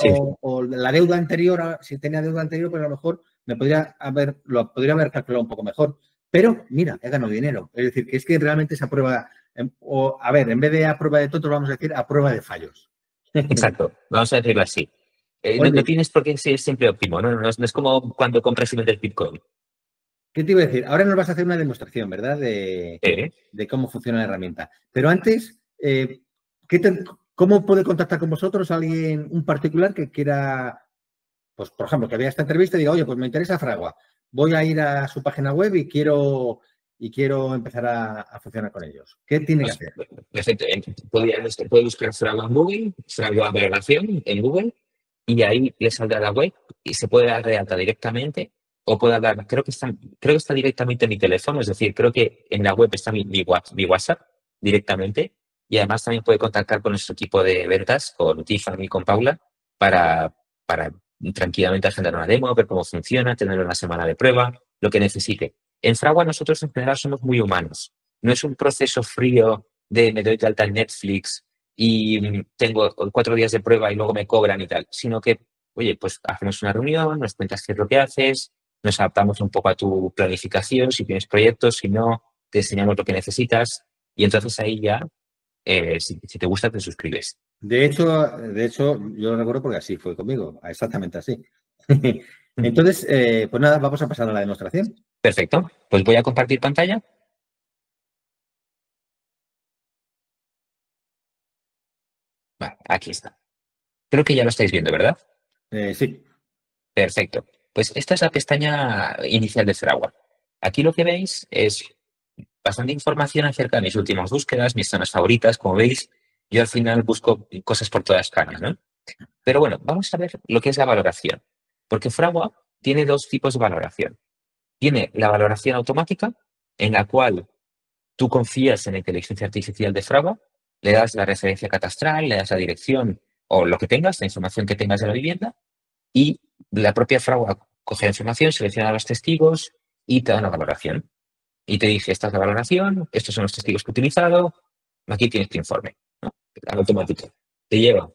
Sí, O la deuda anterior, si tenía deuda anterior, pues a lo mejor lo podría haber calculado un poco mejor. Pero mira, he ganado dinero. Es decir, que es que realmente esa prueba, o a ver, en vez de a prueba de tontos, vamos a decir a prueba de fallos. exacto. Vamos a decirlo así. No Oye, tienes por qué ser siempre óptimo, ¿no? No es como cuando compras y vendes Bitcoin. ¿qué te iba a decir? Ahora nos vas a hacer una demostración, ¿verdad? ¿Eh? De cómo funciona la herramienta. Pero antes, ¿cómo puede contactar con vosotros alguien, un particular que quiera, pues, por ejemplo, que vea esta entrevista y diga, oye, pues me interesa Fragua, voy a ir a su página web y quiero empezar a funcionar con ellos? ¿Qué tiene que Pues, hacer? perfecto. Puede buscar Fragua en Google, Fragua Valoración en Google. y ahí le saldrá la web y se puede dar de alta directamente o puede hablar, creo que está directamente en mi teléfono, es decir, creo que en la web está mi WhatsApp directamente y además también puede contactar con nuestro equipo de ventas, con Tiffany y con Paula, para tranquilamente agendar una demo, ver cómo funciona, tener una semana de prueba, lo que necesite. En Fragua nosotros en general somos muy humanos. No es un proceso frío de me doy de alta en Netflix y tengo 4 días de prueba y luego me cobran y tal, sino que, oye, pues hacemos una reunión, nos cuentas qué es lo que haces, nos adaptamos un poco a tu planificación, si tienes proyectos, si no, te enseñamos lo que necesitas y entonces ahí ya, si te gusta, te suscribes. De hecho, yo lo recuerdo porque así fue conmigo, exactamente así. Entonces, pues nada, vamos a pasar a la demostración. Perfecto, pues voy a compartir pantalla. Vale, aquí está. Creo que ya lo estáis viendo, ¿verdad? Sí. Perfecto. Pues esta es la pestaña inicial de Fragua. Aquí lo que veis es bastante información acerca de mis últimas búsquedas, mis zonas favoritas. Como veis, yo al final busco cosas por toda España, ¿no? Pero bueno, vamos a ver lo que es la valoración. Porque Fragua tiene dos tipos de valoración. Tiene la valoración automática, en la cual tú confías en la inteligencia artificial de Fragua, le das la referencia catastral, le das la dirección o lo que tengas, la información que tengas de la vivienda, y la propia Fragua coge la información, selecciona a los testigos y te da una valoración. Y te dice, esta es la valoración, estos son los testigos que he utilizado, aquí tienes tu informe, ¿no? Automático. Te lleva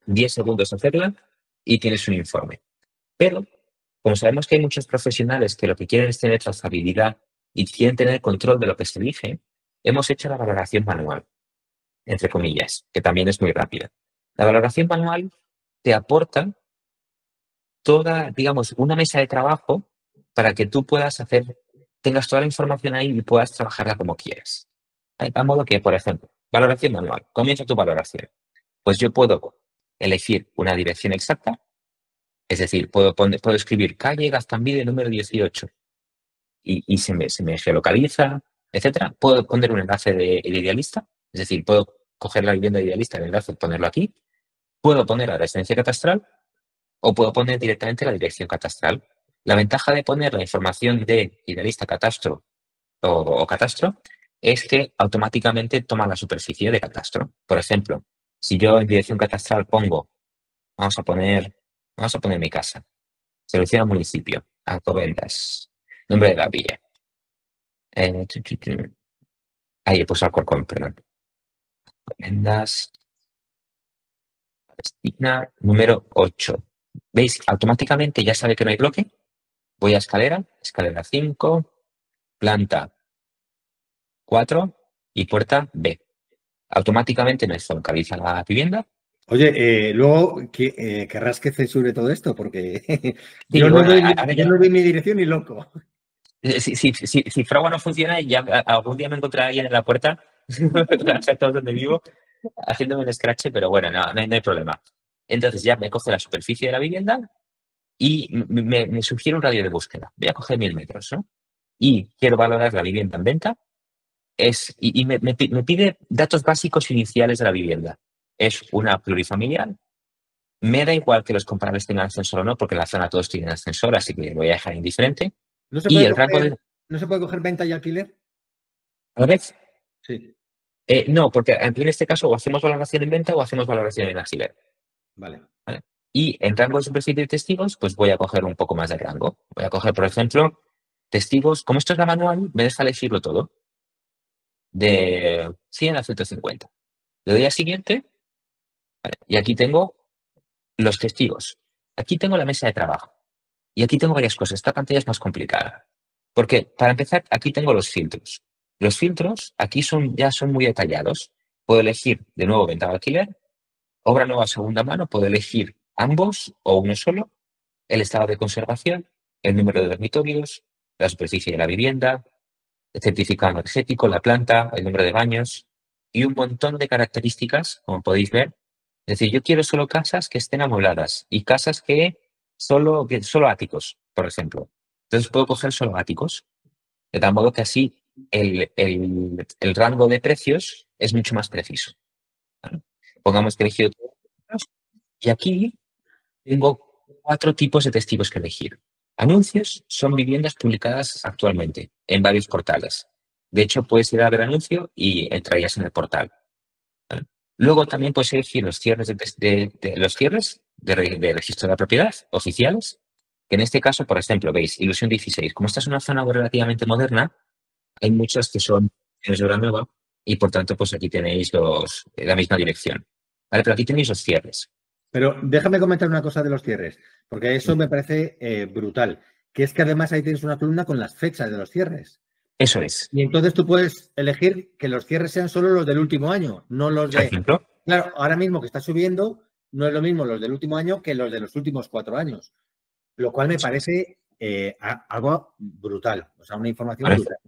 10 segundos hacerla y tienes un informe. Pero, como sabemos que hay muchos profesionales que lo que quieren es tener trazabilidad y quieren tener control de lo que se elige, hemos hecho la valoración manual, entre comillas, que también es muy rápida. La valoración manual te aporta toda, digamos, una mesa de trabajo para que tú puedas tengas toda la información ahí y puedas trabajarla como quieras. A modo que, por ejemplo, valoración manual. Comienza tu valoración. Pues yo puedo elegir una dirección exacta, es decir, puedo escribir calle Gaztambide número 18 y se me geolocaliza, etcétera. Puedo poner un enlace de idealista, es decir, puedo coger la vivienda idealista, el enlace, ponerlo aquí. Puedo poner la residencia catastral o puedo poner directamente la dirección catastral. La ventaja de poner la información de idealista, catastro o catastro es que automáticamente toma la superficie de catastro. Por ejemplo, si yo en dirección catastral pongo, vamos a poner, vamos a poner mi casa, selecciona municipio, Alcobendas, nombre de la villa. Ahí he puesto Alcorcón, perdón. Alcobendas, Palestina, número 8. ¿Veis? Automáticamente ya sabe que no hay bloque. Voy a escalera, escalera 5, planta 4 y puerta B. Automáticamente me localiza la vivienda. Oye, luego querrás que censure todo esto porque Sí, yo no bueno, doy, ahora yo ya, no doy mi dirección ni loco. si Fragua no funciona, ya algún día me encontraré alguien en la puerta, exacto donde vivo, haciéndome un scratch, pero bueno, no hay problema. Entonces ya me coge la superficie de la vivienda y me sugiere un radio de búsqueda. Voy a coger 1000 metros, ¿no? Y quiero valorar la vivienda en venta. Y me pide datos básicos iniciales de la vivienda. Es una plurifamiliar. Me da igual que los comparables tengan ascensor o no, porque en la zona todos tienen ascensor, así que voy a dejar indiferente. ¿No se Y puede el rango coger, de... no se puede coger venta y alquiler? A la vez, Sí, no, porque en este caso o hacemos valoración en venta o hacemos valoración en alquiler. vale. ¿Vale? Y en rango de superficie de testigos, pues voy a coger un poco más de rango. Voy a coger, por ejemplo, testigos, como esto es la manual, me deja elegirlo todo, de 100 a 150. Le doy a siguiente, ¿vale? Y aquí tengo los testigos. Aquí tengo la mesa de trabajo. Y aquí tengo varias cosas. Esta pantalla es más complicada. Porque, para empezar, aquí tengo los filtros. Los filtros aquí ya son muy detallados. Puedo elegir, de nuevo, venta de alquiler, obra nueva segunda mano, puedo elegir ambos o uno solo, el estado de conservación, el número de dormitorios, la superficie de la vivienda, el certificado energético, la planta, el número de baños y un montón de características, como podéis ver. Es decir, yo quiero solo casas que estén amobladas y casas que solo áticos, por ejemplo. Entonces puedo coger solo áticos, de tal modo que así el rango de precios es mucho más preciso, ¿vale? Pongamos que he elegido todos y aquí tengo 4 tipos de testigos que elegir. Anuncios son viviendas publicadas actualmente en varios portales. De hecho, puedes ir a ver anuncio y entrarías en el portal. ¿Vale? Luego también puedes elegir los cierres los cierres de registro de la propiedad oficiales, que en este caso, por ejemplo, veis, Ilusión 16. Como esta es una zona relativamente moderna, hay muchas que son de obra nueva y por tanto, pues aquí tenéis la misma dirección. Vale, pero aquí tenéis los cierres. Pero déjame comentar una cosa de los cierres, porque eso me parece brutal, que es que además ahí tienes una columna con las fechas de los cierres. Eso es. Y entonces tú puedes elegir que los cierres sean solo los del último año, no los Por de... ejemplo, Claro, ahora mismo que está subiendo, no es lo mismo los del último año que los de los últimos 4 años, lo cual me parece algo brutal, o sea, una información ¿vale? brutal.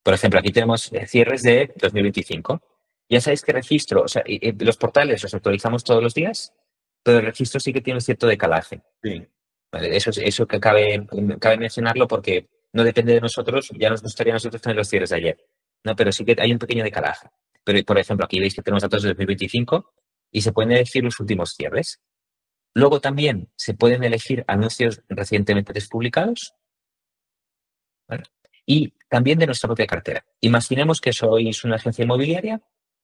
Por ejemplo, aquí tenemos cierres de 2025. Ya sabéis que registro, o sea, los portales los actualizamos todos los días, pero el registro sí que tiene un cierto decalaje. Sí. ¿Vale? Eso que cabe mencionarlo porque no depende de nosotros, ya nos gustaría a nosotros tener los cierres de ayer, ¿no? Pero sí que hay un pequeño decalaje. Pero, por ejemplo, aquí veis que tenemos datos de 2025 y se pueden elegir los últimos cierres. Luego también se pueden elegir anuncios recientemente despublicados, ¿vale? Y también de nuestra propia cartera. Imaginemos que sois una agencia inmobiliaria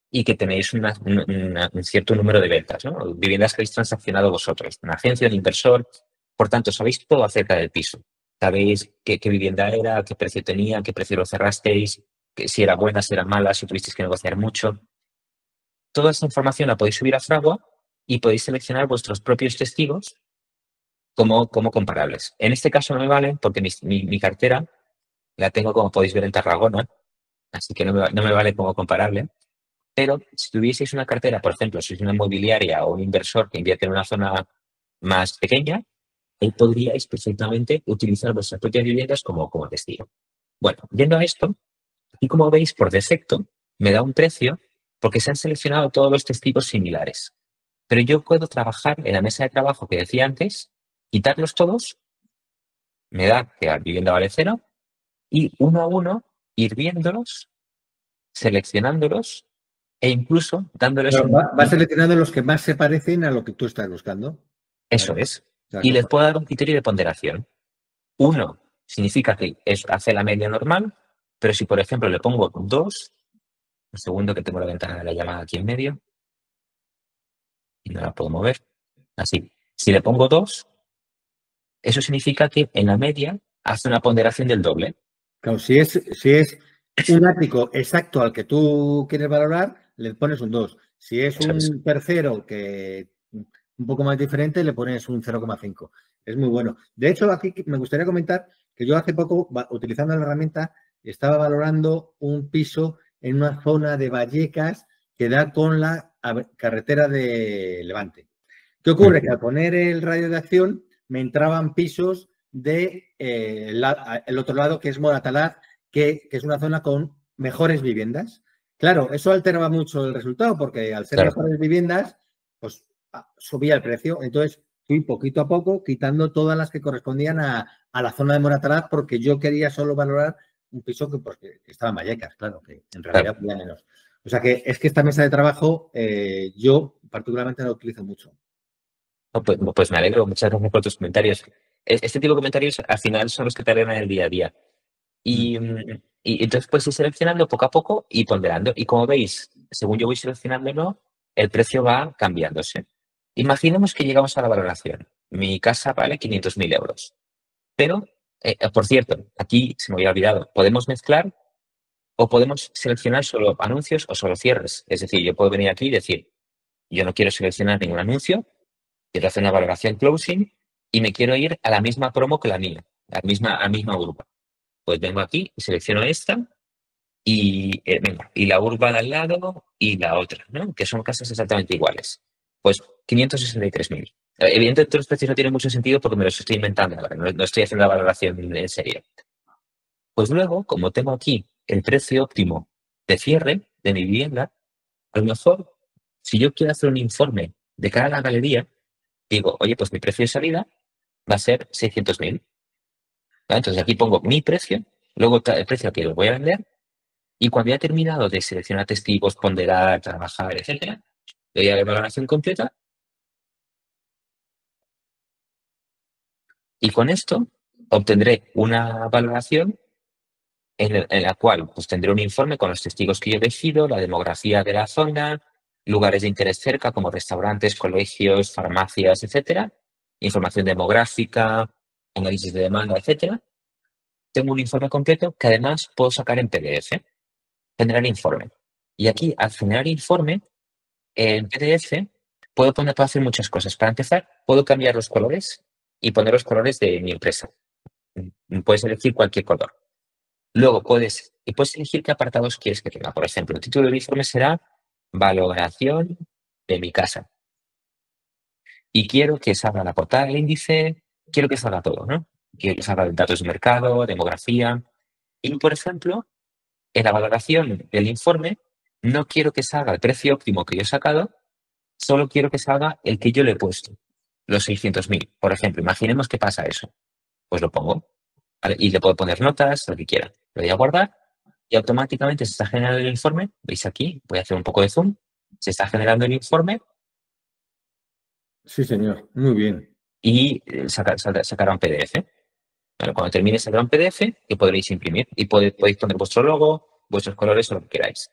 y que tenéis un cierto número de ventas, ¿no? Viviendas que habéis transaccionado vosotros, una agencia, un inversor. Por tanto, sabéis todo acerca del piso. Sabéis qué vivienda era, qué precio tenía, qué precio lo cerrasteis, si era buena, si era mala, si tuvisteis que negociar mucho. Toda esa información la podéis subir a Fragua y podéis seleccionar vuestros propios testigos como comparables. En este caso no me vale porque mi cartera la tengo, como podéis ver, en Tarragona, así que no me vale como comparable. Pero si tuvieseis una cartera, por ejemplo, sois una inmobiliaria o un inversor que invierte en una zona más pequeña, ahí podríais perfectamente utilizar vuestras propias viviendas como testigo. Bueno, yendo a esto, aquí como veis, por defecto, me da un precio porque se han seleccionado todos los testigos similares. Pero yo puedo trabajar en la mesa de trabajo que decía antes, quitarlos todos, me da que la vivienda vale cero, y uno a uno ir viéndolos, seleccionándolos e incluso dándoles Pero vas seleccionando los que más se parecen a lo que tú estás buscando. Eso Claro. es. O sea, Y les puedo dar un criterio de ponderación. Uno significa que hace la media normal, pero si, por ejemplo, le pongo dos, un segundo que tengo la ventana de la llamada aquí en medio y no la puedo mover. Así. Si le pongo dos, eso significa que en la media hace una ponderación del doble. claro, si es un ático exacto al que tú quieres valorar, le pones un 2. Si es Eso es. un tercero que un poco más diferente, le pones un 0,5. Es muy bueno. De hecho, aquí me gustaría comentar que yo hace poco, utilizando la herramienta, estaba valorando un piso en una zona de Vallecas que da con la carretera de Levante. ¿Qué ocurre? Que al poner el radio de acción me entraban pisos de el otro lado, que es Moratalaz, que es una zona con mejores viviendas. Claro, eso alteraba mucho el resultado, porque al ser Claro, mejores viviendas, pues subía el precio. Entonces fui poquito a poco quitando todas las que correspondían a la zona de Moratalaz, porque yo quería solo valorar un piso que estaba en Vallecas, claro, que en realidad claro. podía menos. O sea que es que esta mesa de trabajo yo particularmente la utilizo mucho. No, pues me alegro. Muchas gracias por tus comentarios. Este tipo de comentarios al final son los que te alegran el día a día. Mm. Y entonces puedes ir seleccionando poco a poco y ponderando. Y como veis, según yo voy seleccionándolo, el precio va cambiándose. Imaginemos que llegamos a la valoración. Mi casa vale 500.000 euros. Pero, por cierto, aquí se me había olvidado, podemos mezclar o podemos seleccionar solo anuncios o solo cierres. Es decir, yo puedo venir aquí y decir, yo no quiero seleccionar ningún anuncio, quiero hacer una valoración closing y me quiero ir a la misma promo que la mía, a la misma urba. Pues vengo aquí y selecciono esta y la urba de al lado y la otra, ¿no? Que son casas exactamente iguales. Pues 563.000. Evidentemente los precios no tienen mucho sentido porque me los estoy inventando ahora, no estoy haciendo la valoración en serio. Pues luego, como tengo aquí el precio óptimo de cierre de mi vivienda, a lo mejor, si yo quiero hacer un informe de cara a la galería, digo, oye, pues mi precio de salida va a ser 600.000. ¿Vale? Entonces aquí pongo mi precio, luego el precio que lo voy a vender, y cuando ya he terminado de seleccionar testigos, ponderar, trabajar, etcétera, le doy a la valoración completa Y con esto obtendré una valoración en la cual pues, tendré un informe con los testigos que yo decido, la demografía de la zona, lugares de interés cerca como restaurantes, colegios, farmacias, etcétera, información demográfica, análisis de demanda, etcétera. Tengo un informe completo que además puedo sacar en PDF, generar informe. Y aquí, al generar informe, en PDF, puedo hacer muchas cosas. Para empezar, puedo cambiar los colores y poner los colores de mi empresa. Puedes elegir cualquier color. Luego puedes elegir qué apartados quieres que tenga. Por ejemplo, el título del informe será valoración de mi casa. Y quiero que salga la portada del índice, quiero que salga todo, ¿no? Quiero que salga datos de mercado, demografía. Y, por ejemplo, en la valoración del informe, no quiero que salga el precio óptimo que yo he sacado, solo quiero que salga el que yo le he puesto, los 600.000. Por ejemplo, imaginemos que pasa eso. Pues lo pongo. ¿Vale? Y le puedo poner notas, lo que quiera. Lo voy a guardar y automáticamente se está generando el informe. ¿Veis aquí? Voy a hacer un poco de zoom. Se está generando el informe Sí, señor. Muy bien. y sacará un PDF. Bueno, cuando termine sacará un PDF que podréis imprimir y podéis poner vuestro logo, vuestros colores o lo que queráis.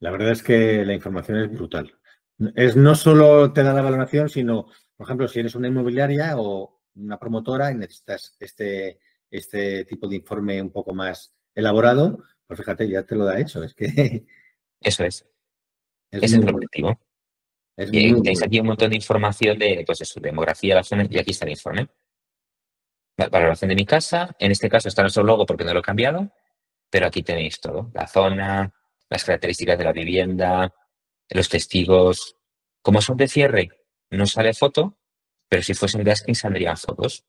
La verdad es que la información es brutal. No solo te da la valoración, sino, por ejemplo, si eres una inmobiliaria o una promotora y necesitas este tipo de informe un poco más elaborado, pues fíjate, ya te lo da hecho. Es que Eso es. es Ese es muy el bueno. objetivo. Es Y muy tenéis bueno. aquí un montón de información de, pues eso, demografía de la zona y aquí está el informe. La valoración de mi casa, en este caso está nuestro logo porque no lo he cambiado, pero aquí tenéis todo, la zona, las características de la vivienda, los testigos. Como son de cierre, no sale foto, pero si fuesen de asking saldrían fotos.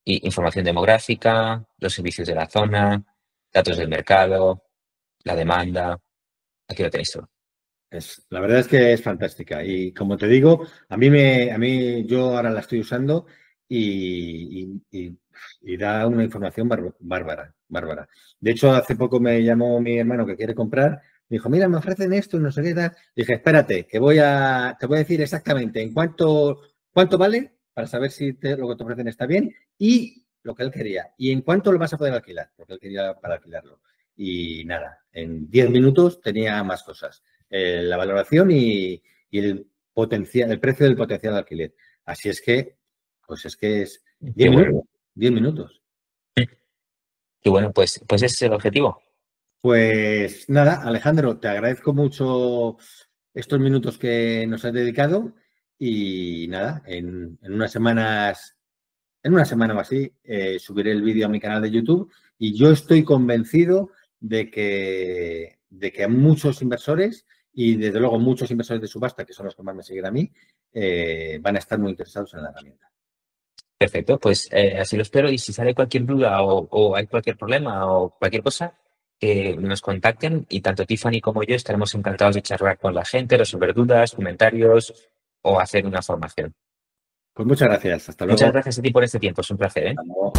Y información demográfica, los servicios de la zona, datos del mercado, la demanda. Aquí lo tenéis todo. La verdad es que es fantástica. Y como te digo, yo ahora la estoy usando y da una información bárbara, bárbara. De hecho, hace poco me llamó mi hermano que quiere comprar. Me dijo, mira, me ofrecen esto, no sé qué tal. Dije, espérate, que te voy a decir exactamente cuánto vale para saber si lo que te ofrecen está bien y lo que él quería. Y en cuánto lo vas a poder alquilar, porque él quería para alquilarlo. Y nada, en 10 minutos tenía más cosas. La valoración y el precio del potencial de alquiler. Así es que, pues es que es 10 Qué bueno. minutos, 10 minutos. Y bueno, pues ese es el objetivo. Pues nada, Alejandro, te agradezco mucho estos minutos que nos has dedicado y nada, en una semana o así, subiré el vídeo a mi canal de YouTube y yo estoy convencido de que a muchos inversores y desde luego muchos inversores de subasta, que son los que más me siguen a mí, van a estar muy interesados en la herramienta. Perfecto, pues así lo espero. Y si sale cualquier duda o hay cualquier problema o cualquier cosa, que nos contacten y tanto Tiffany como yo estaremos encantados de charlar con la gente, resolver dudas, comentarios o hacer una formación. Pues muchas gracias. Hasta Muchas luego. gracias a ti por este tiempo, es un placer, ¿eh? Hasta luego.